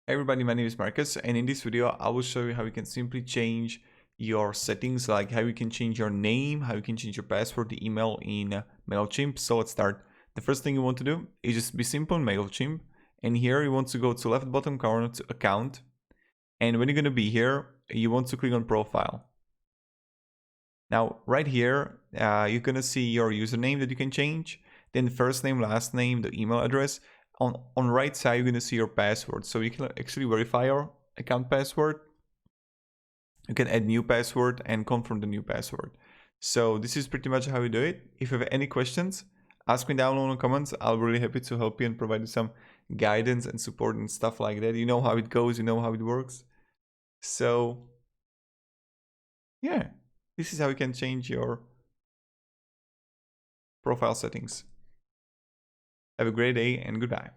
Everybody, my name is Marcus, and in this video I will show you how you can simply change your settings, like how you can change your name, how you can change your password, the email in Mailchimp. So let's start. The first thing you want to do is just be simple in Mailchimp, and here you want to go to left bottom corner to account, and when you're going to be here, you want to click on profile. Now right here you're going to see your username that you can change, then first name, last name, the email address. On right side you're going to see your password, so you can actually verify your account password. You can add new password and confirm the new password. So this is pretty much how you do it. If you have any questions, ask me down below in the comments. I'll be really happy to help you and provide you some guidance and support and stuff like that. You know how it goes, you know how it works. So yeah, this is how you can change your profile settings. Have a great day and goodbye.